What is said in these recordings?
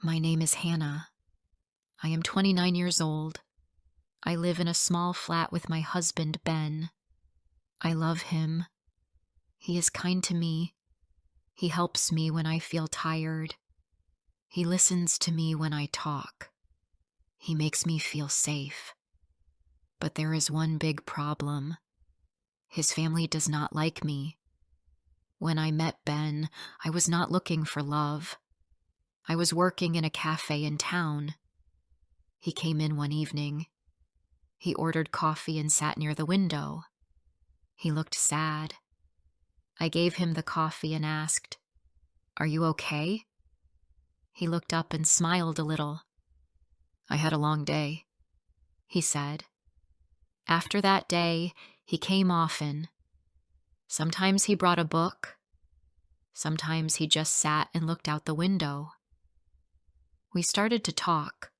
My name is Hannah. I am 29 years old. I live in a small flat with my husband, Ben. I love him. He is kind to me. He helps me when I feel tired. He listens to me when I talk. He makes me feel safe. But there is one big problem. His family does not like me. When I met Ben, I was not looking for love. I was working in a cafe in town. He came in one evening. He ordered coffee and sat near the window. He looked sad. I gave him the coffee and asked, "Are you okay?" He looked up and smiled a little. "I had a long day," he said. After that day, he came often. Sometimes he brought a book. Sometimes he just sat and looked out the window. We started to talk.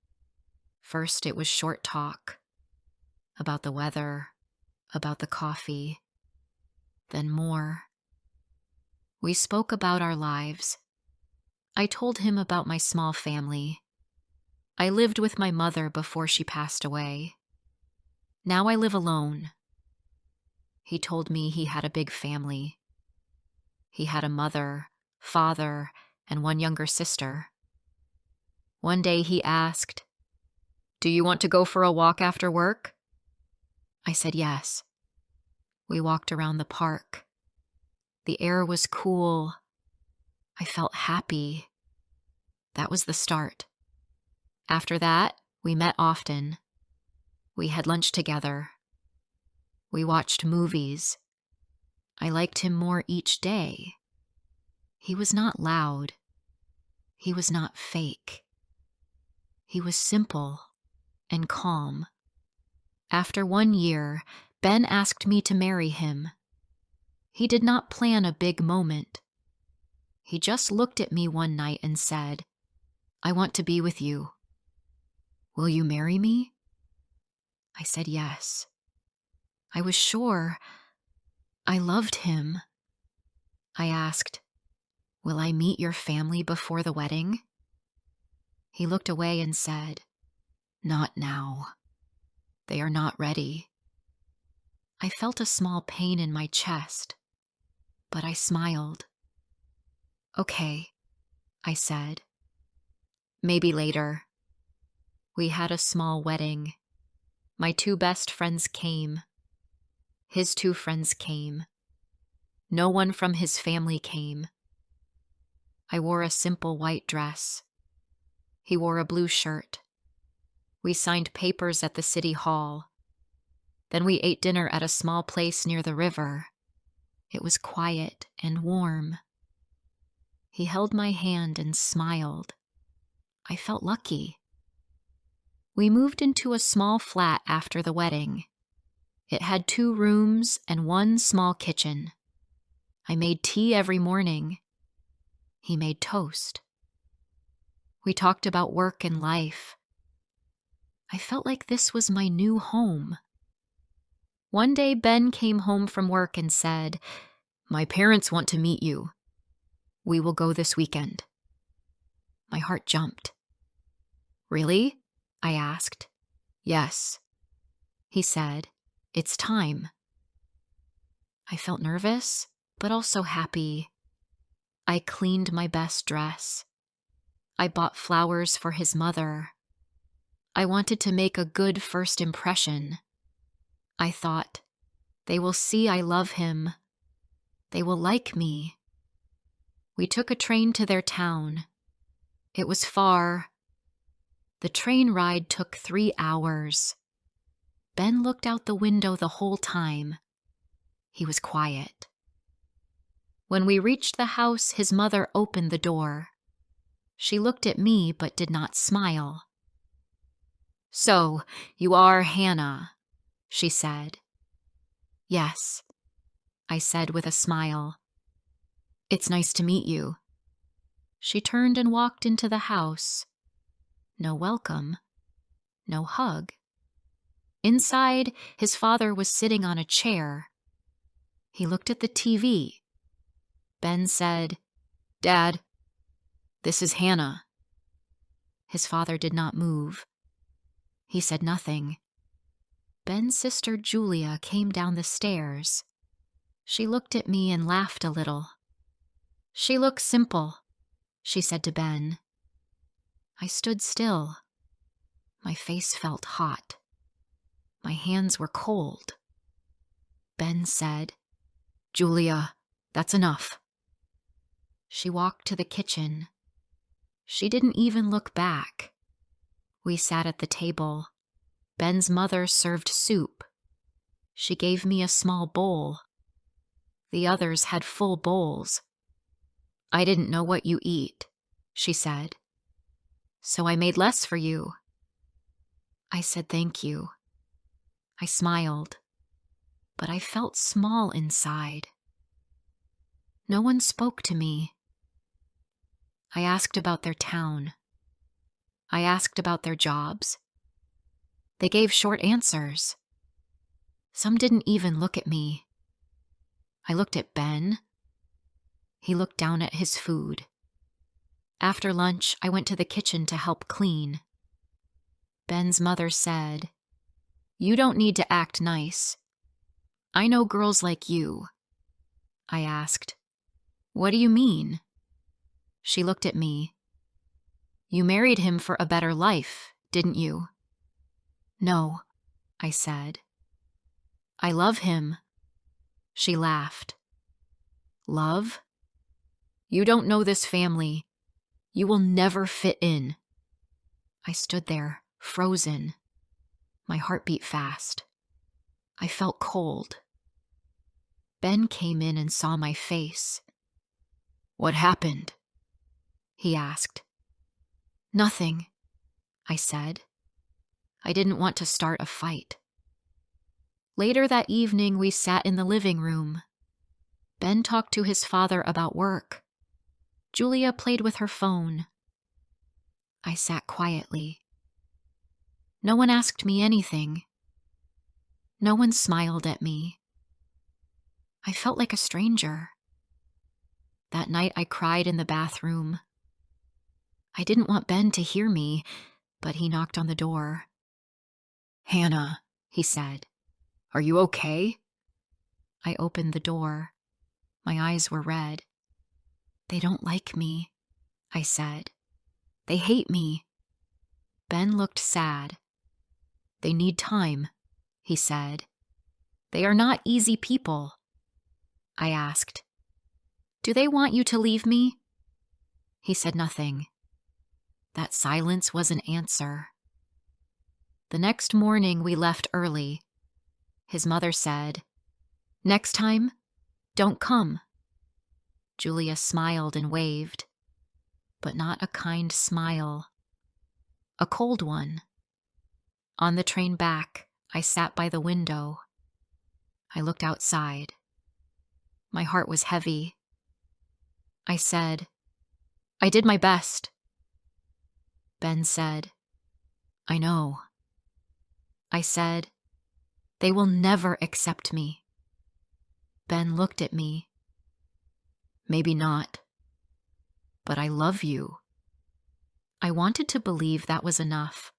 First, it was short talk about the weather, about the coffee, then more. We spoke about our lives. I told him about my small family. I lived with my mother before she passed away. Now I live alone. He told me he had a big family. He had a mother, father, and one younger sister. One day he asked, "Do you want to go for a walk after work?" I said yes. We walked around the park. The air was cool. I felt happy. That was the start. After that, we met often. We had lunch together. We watched movies. I liked him more each day. He was not loud. He was not fake. He was simple and calm. After 1 year, Ben asked me to marry him. He did not plan a big moment. He just looked at me one night and said, "I want to be with you. Will you marry me?" I said yes. I was sure. I loved him. I asked, "Will I meet your family before the wedding?" He looked away and said, "Not now. They are not ready." I felt a small pain in my chest, but I smiled. "Okay," I said. "Maybe later." We had a small wedding. My 2 best friends came. His 2 friends came. No one from his family came. I wore a simple white dress. He wore a blue shirt. We signed papers at the city hall. Then we ate dinner at a small place near the river. It was quiet and warm. He held my hand and smiled. I felt lucky. We moved into a small flat after the wedding. It had 2 rooms and 1 small kitchen. I made tea every morning. He made toast. We talked about work and life. I felt like this was my new home. One day, Ben came home from work and said, "My parents want to meet you. We will go this weekend." My heart jumped. "Really?" I asked. "Yes." He said, "It's time." I felt nervous, but also happy. I cleaned my best dress. I bought flowers for his mother. I wanted to make a good first impression. I thought, they will see I love him. They will like me. We took a train to their town. It was far. The train ride took 3 hours. Ben looked out the window the whole time. He was quiet. When we reached the house, his mother opened the door. She looked at me but did not smile. "So, you are Hannah," she said. "Yes," I said with a smile. "It's nice to meet you." She turned and walked into the house. No welcome. No hug. Inside, his father was sitting on a chair. He looked at the TV. Ben said, "Dad, this is Hannah." His father did not move. He said nothing. Ben's sister Julia came down the stairs. She looked at me and laughed a little. "She looks simple," she said to Ben. I stood still. My face felt hot. My hands were cold. Ben said, "Julia, that's enough." She walked to the kitchen. She didn't even look back. We sat at the table. Ben's mother served soup. She gave me a small bowl. The others had full bowls. "I didn't know what you eat," she said, "so I made less for you." I said thank you. I smiled, but I felt small inside. No one spoke to me. I asked about their town. I asked about their jobs. They gave short answers. Some didn't even look at me. I looked at Ben. He looked down at his food. After lunch, I went to the kitchen to help clean. Ben's mother said, "You don't need to act nice. I know girls like you." I asked, "What do you mean?" She looked at me. "You married him for a better life, didn't you?" "No," I said. "I love him." She laughed. "Love? You don't know this family. You will never fit in." I stood there, frozen. My heart beat fast. I felt cold. Ben came in and saw my face. "What happened?" he asked. "Nothing," I said. I didn't want to start a fight. Later that evening, we sat in the living room. Ben talked to his father about work. Julia played with her phone. I sat quietly. No one asked me anything. No one smiled at me. I felt like a stranger. That night I cried in the bathroom. I didn't want Ben to hear me, but he knocked on the door. "Hannah," he said, "are you okay?" I opened the door. My eyes were red. "They don't like me," I said. "They hate me." Ben looked sad. "They need time," he said. "They are not easy people." I asked, "Do they want you to leave me?" He said nothing. That silence was an answer. The next morning we left early. His mother said, "Next time, don't come." Julia smiled and waved, but not a kind smile. A cold one. On the train back, I sat by the window. I looked outside. My heart was heavy. I said, "I did my best." Ben said, "I know." I said, "They will never accept me." Ben looked at me. "Maybe not, but I love you." I wanted to believe that was enough,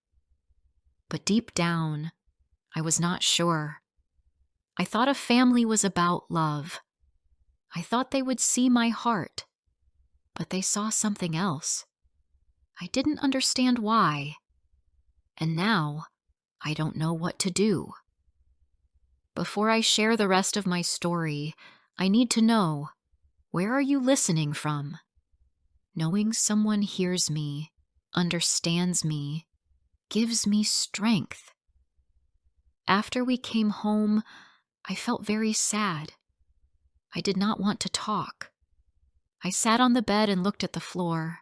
but deep down, I was not sure. I thought a family was about love. I thought they would see my heart, but they saw something else. I didn't understand why, and now I don't know what to do. Before I share the rest of my story, I need to know, where are you listening from? Knowing someone hears me, understands me, gives me strength. After we came home, I felt very sad. I did not want to talk. I sat on the bed and looked at the floor.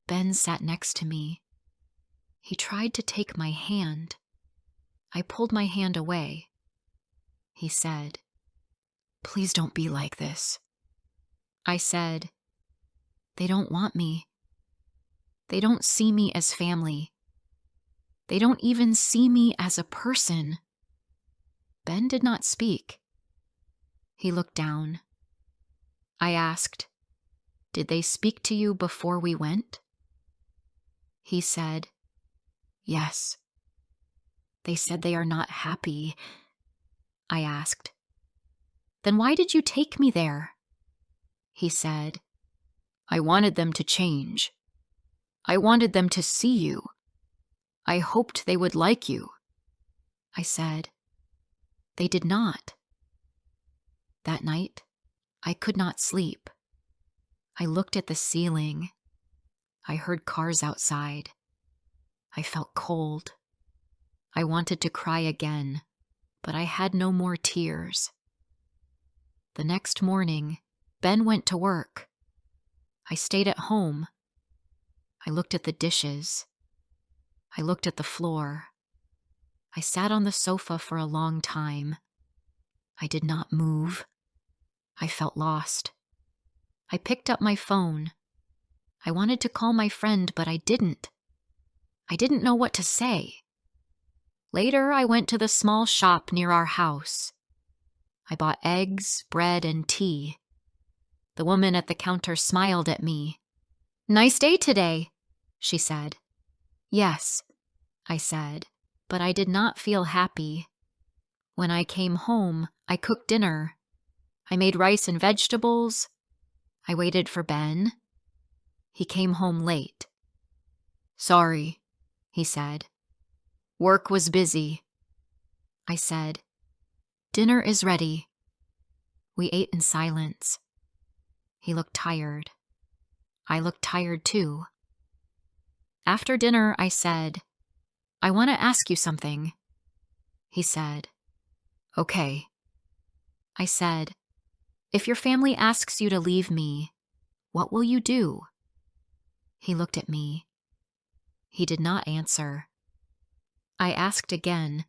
Ben sat next to me. He tried to take my hand. I pulled my hand away. He said, "Please don't be like this." I said, "They don't want me. They don't see me as family. They don't even see me as a person." Ben did not speak. He looked down. I asked, "Did they speak to you before we went?" He said, "Yes." "They said they are not happy." I asked, "Then why did you take me there?" He said, "I wanted them to change. I wanted them to see you. I hoped they would like you." I said, "They did not." That night, I could not sleep. I looked at the ceiling. I heard cars outside. I felt cold. I wanted to cry again, but I had no more tears. The next morning, Ben went to work. I stayed at home. I looked at the dishes. I looked at the floor. I sat on the sofa for a long time. I did not move. I felt lost. I picked up my phone. I wanted to call my friend, but I didn't. I didn't know what to say. Later, I went to the small shop near our house. I bought eggs, bread, and tea. The woman at the counter smiled at me. "Nice day today," she said. "Yes," I said, but I did not feel happy. When I came home, I cooked dinner. I made rice and vegetables. I waited for Ben. He came home late. "Sorry," he said. "Work was busy." I said, "Dinner is ready." We ate in silence. He looked tired. I looked tired too. After dinner, I said, "I want to ask you something." He said, "Okay." I said, "If your family asks you to leave me, what will you do?" He looked at me. He did not answer. I asked again,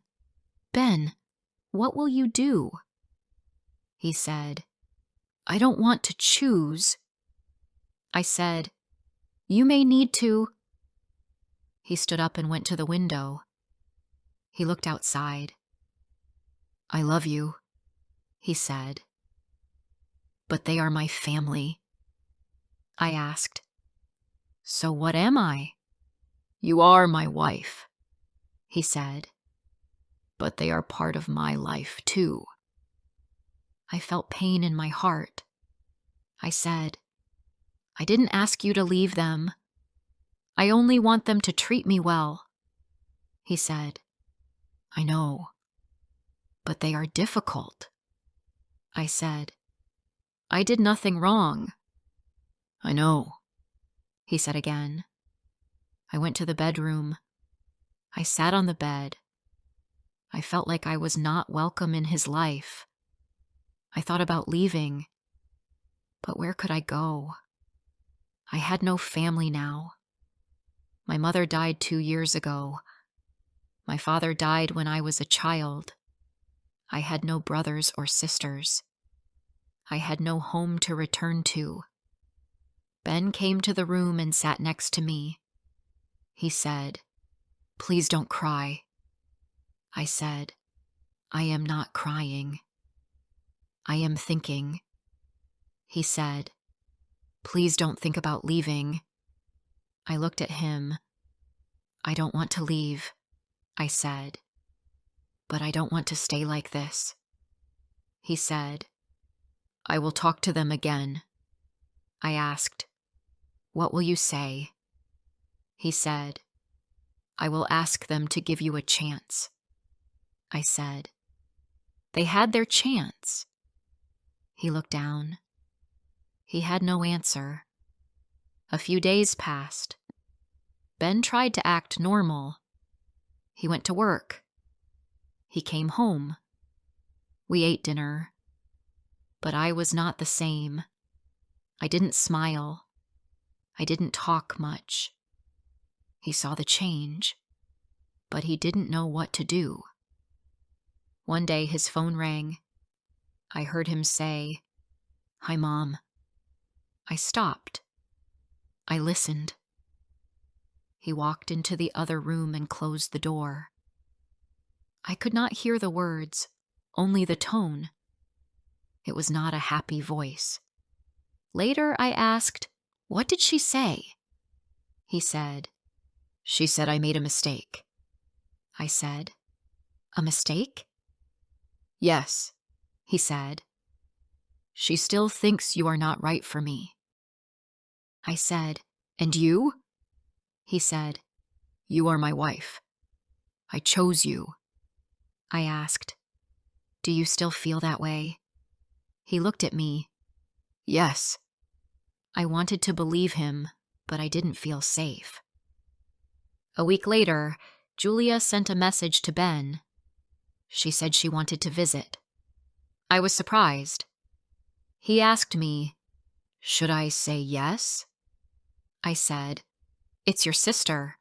"Ben, what will you do?" He said, "I don't want to choose." I said, "You may need to." He stood up and went to the window. He looked outside. "I love you," he said. "But they are my family." I asked, "So what am I?" "You are my wife," he said. "But they are part of my life too." I felt pain in my heart. I said, "I didn't ask you to leave them. I only want them to treat me well." He said, "I know, but they are difficult." I said, "I did nothing wrong." "I know," he said again. I went to the bedroom. I sat on the bed. I felt like I was not welcome in his life. I thought about leaving, but where could I go? I had no family now. My mother died 2 years ago. My father died when I was a child. I had no brothers or sisters. I had no home to return to. Ben came to the room and sat next to me. He said, "Please don't cry." I said, "I am not crying. I am thinking." He said, "Please don't think about leaving." I looked at him. "I don't want to leave," I said, "but I don't want to stay like this." He said, "I will talk to them again." I asked, "What will you say?" He said, "I will ask them to give you a chance." I said, "They had their chance." He looked down. He had no answer. A few days passed. Ben tried to act normal. He went to work. He came home. We ate dinner. But I was not the same. I didn't smile. I didn't talk much. He saw the change, but he didn't know what to do. One day his phone rang. I heard him say, "Hi, Mom." I stopped. I listened. He walked into the other room and closed the door. I could not hear the words, only the tone. It was not a happy voice. Later I asked, "What did she say?" He said, She said I made a mistake. I said, "A mistake?" "Yes," he said. "She still thinks you are not right for me." I said, "And you?" He said, "You are my wife. I chose you." I asked, "Do you still feel that way?" He looked at me. "Yes." I wanted to believe him, but I didn't feel safe. A week later, Julia sent a message to Ben. She said she wanted to visit. I was surprised. He asked me, "Should I say yes?" I said, "It's your sister."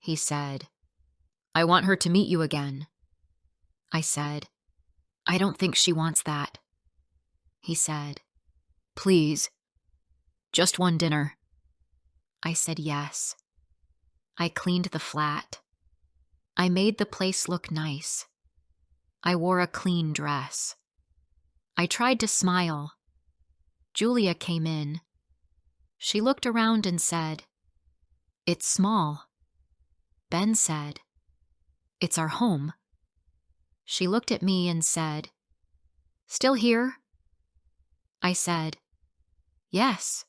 He said, "I want her to meet you again." I said, "I don't think she wants that." He said, "Please, just one dinner." I said yes. I cleaned the flat. I made the place look nice. I wore a clean dress. I tried to smile. Julia came in. She looked around and said, "It's small." Ben said, "It's our home." She looked at me and said, "Still here?" I said, "Yes."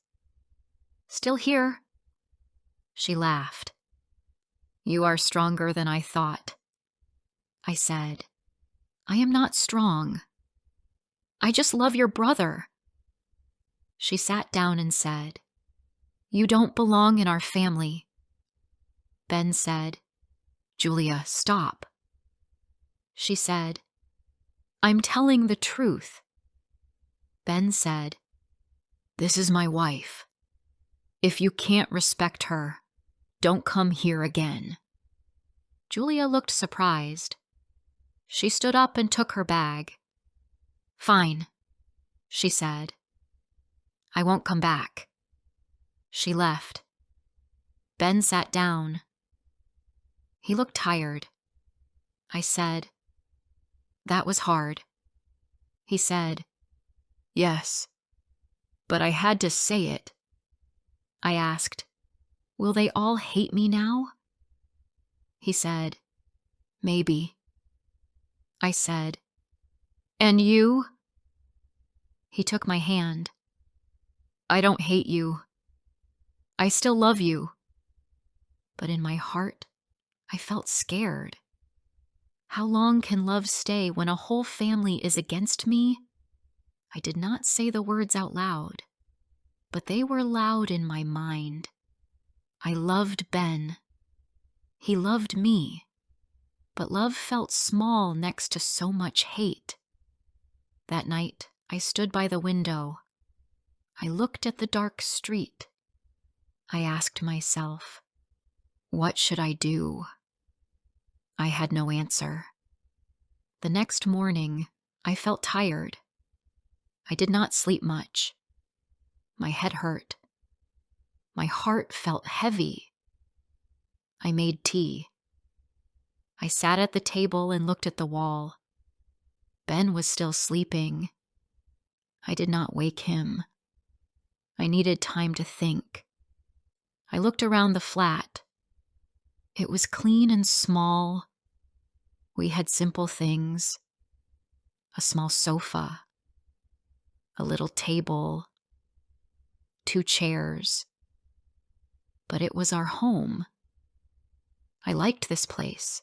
"Still here?" She laughed. "You are stronger than I thought." I said, "I am not strong. I just love your brother." She sat down and said, "You don't belong in our family." Ben said, "Julia, stop." She said, "I'm telling the truth." Ben said, "This is my wife. If you can't respect her, don't come here again." Julia looked surprised. She stood up and took her bag. "Fine," she said. "I won't come back." She left. Ben sat down. He looked tired. I said, "That was hard." He said, "Yes, but I had to say it." I asked, "Will they all hate me now?" He said, "Maybe." I said, "And you?" He took my hand. "I don't hate you. I still love you." But in my heart, I felt scared. How long can love stay when a whole family is against me? I did not say the words out loud, but they were loud in my mind. I loved Ben. He loved me. But love felt small next to so much hate. That night, I stood by the window. I looked at the dark street. I asked myself, what should I do? I had no answer. The next morning, I felt tired. I did not sleep much. My head hurt. My heart felt heavy. I made tea. I sat at the table and looked at the wall. Ben was still sleeping. I did not wake him. I needed time to think. I looked around the flat. It was clean and small. We had simple things. A small sofa. A little table. 2 chairs. But it was our home. I liked this place.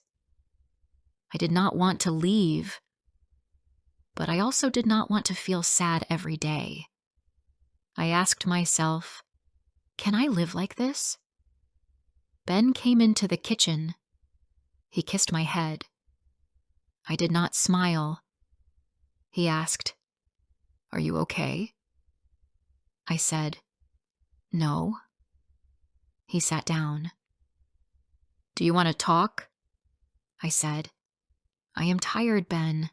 I did not want to leave. But I also did not want to feel sad every day. I asked myself, can I live like this? Ben came into the kitchen. He kissed my head. I did not smile. He asked, "Are you okay?" I said, "No." He sat down. "Do you want to talk?" I said, "I am tired, Ben.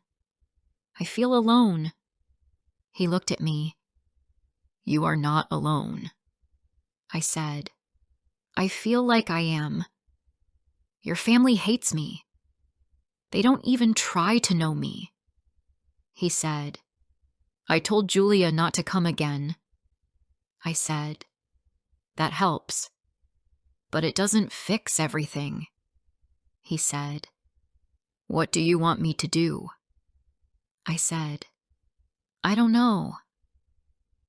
I feel alone." He looked at me. "You are not alone." I said, "I feel like I am. Your family hates me. They don't even try to know me." He said, "I told Julia not to come again." I said, "That helps." But it doesn't fix everything, he said. What do you want me to do? I said, I don't know.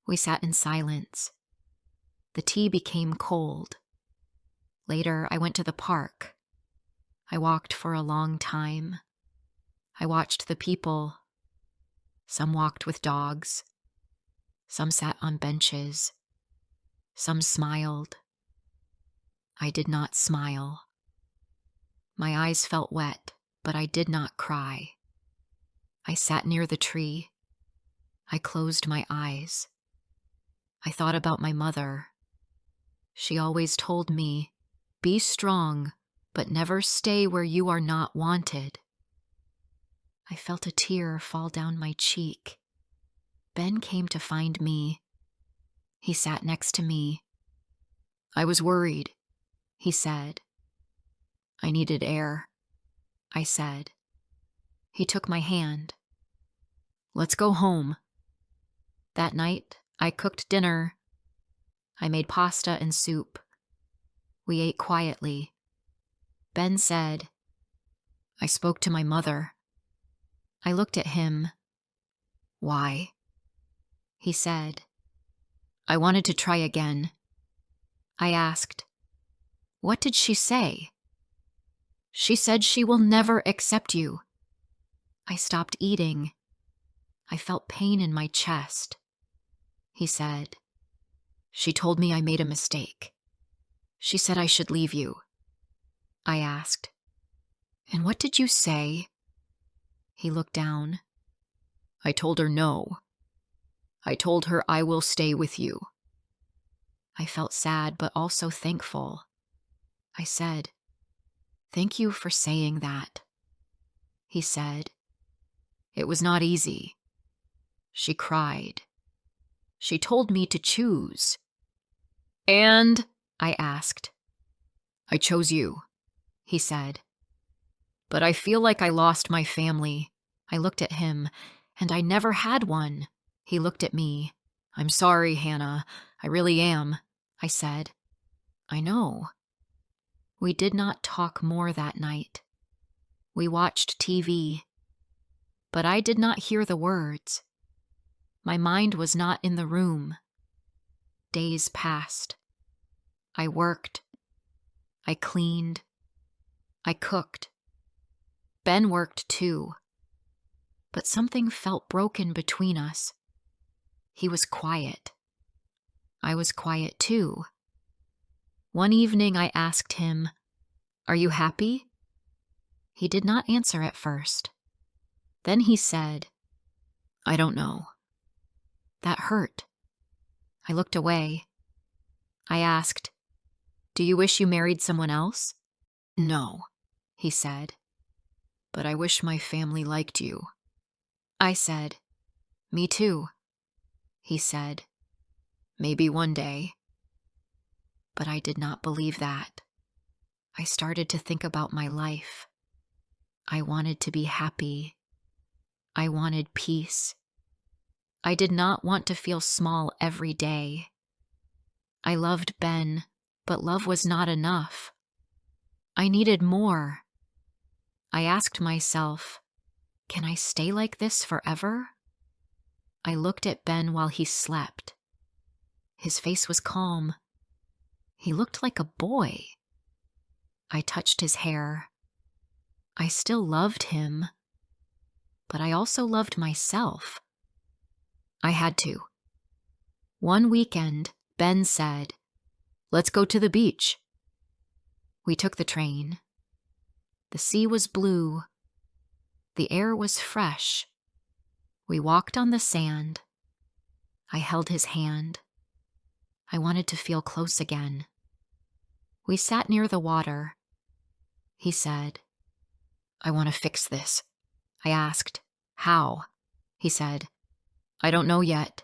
We sat in silence. The tea became cold. Later, I went to the park. I walked for a long time. I watched the people. Some walked with dogs. Some sat on benches. Some smiled. I did not smile. My eyes felt wet, but I did not cry. I sat near the tree. I closed my eyes. I thought about my mother. She always told me, be strong, but never stay where you are not wanted. I felt a tear fall down my cheek. Ben came to find me. He sat next to me. I was worried, he said. I needed air, I said. He took my hand. Let's go home. That night, I cooked dinner. I made pasta and soup. We ate quietly. Ben said, I spoke to my mother. I looked at him. Why? He said, I wanted to try again. I asked, what did she say? She said she will never accept you. I stopped eating. I felt pain in my chest. He said, she told me I made a mistake. She said I should leave you. I asked, and what did you say? He looked down. I told her no. I told her I will stay with you. I felt sad but also thankful. I said, thank you for saying that. He said, it was not easy. She cried. She told me to choose. And? I asked. I chose you, he said. But I feel like I lost my family. I looked at him, and I never had one. He looked at me. I'm sorry, Hannah. I really am, I said. I know. We did not talk more that night. We watched TV. But I did not hear the words. My mind was not in the room. Days passed. I worked. I cleaned. I cooked. Ben worked too. But something felt broken between us. He was quiet. I was quiet too. One evening I asked him, are you happy? He did not answer at first. Then he said, I don't know. That hurt. I looked away. I asked, do you wish you married someone else? No, he said. But I wish my family liked you. I said, me too. He said, maybe one day. But I did not believe that. I started to think about my life. I wanted to be happy. I wanted peace. I did not want to feel small every day. I loved Ben, but love was not enough. I needed more. I asked myself, can I stay like this forever? I looked at Ben while he slept. His face was calm. He looked like a boy. I touched his hair. I still loved him, but I also loved myself. I had to. One weekend, Ben said, let's go to the beach. We took the train. The sea was blue. The air was fresh. We walked on the sand. I held his hand. I wanted to feel close again. We sat near the water. He said, I want to fix this. I asked, how? He said, I don't know yet,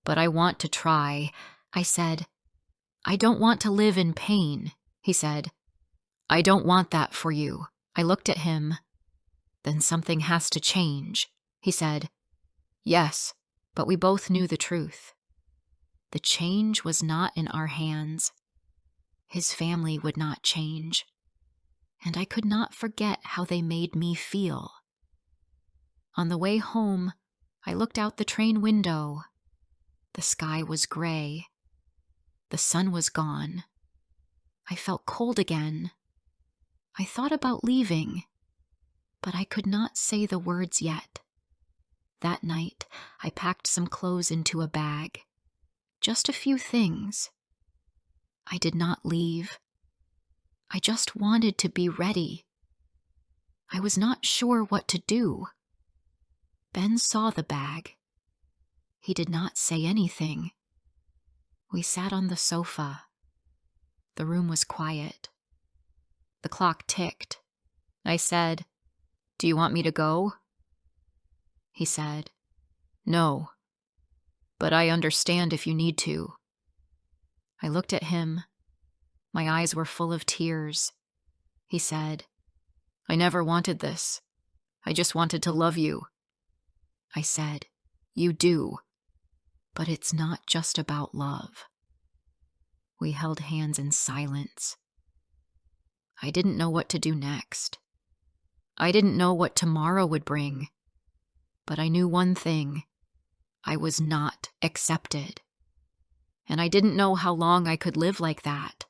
but I want to try. I said, I don't want to live in pain. He said, I don't want that for you. I looked at him. Then something has to change. He said, yes, but we both knew the truth. The change was not in our hands. His family would not change, and I could not forget how they made me feel. On the way home, I looked out the train window. The sky was gray. The sun was gone. I felt cold again. I thought about leaving, but I could not say the words yet. That night, I packed some clothes into a bag. Just a few things. I did not leave. I just wanted to be ready. I was not sure what to do. Ben saw the bag. He did not say anything. We sat on the sofa. The room was quiet. The clock ticked. I said, "Do you want me to go?" He said, "No, but I understand if you need to." I looked at him. My eyes were full of tears. He said, "I never wanted this. I just wanted to love you." I said, "You do, but it's not just about love." We held hands in silence. I didn't know what to do next. I didn't know what tomorrow would bring. But I knew one thing. I was not accepted. And I didn't know how long I could live like that.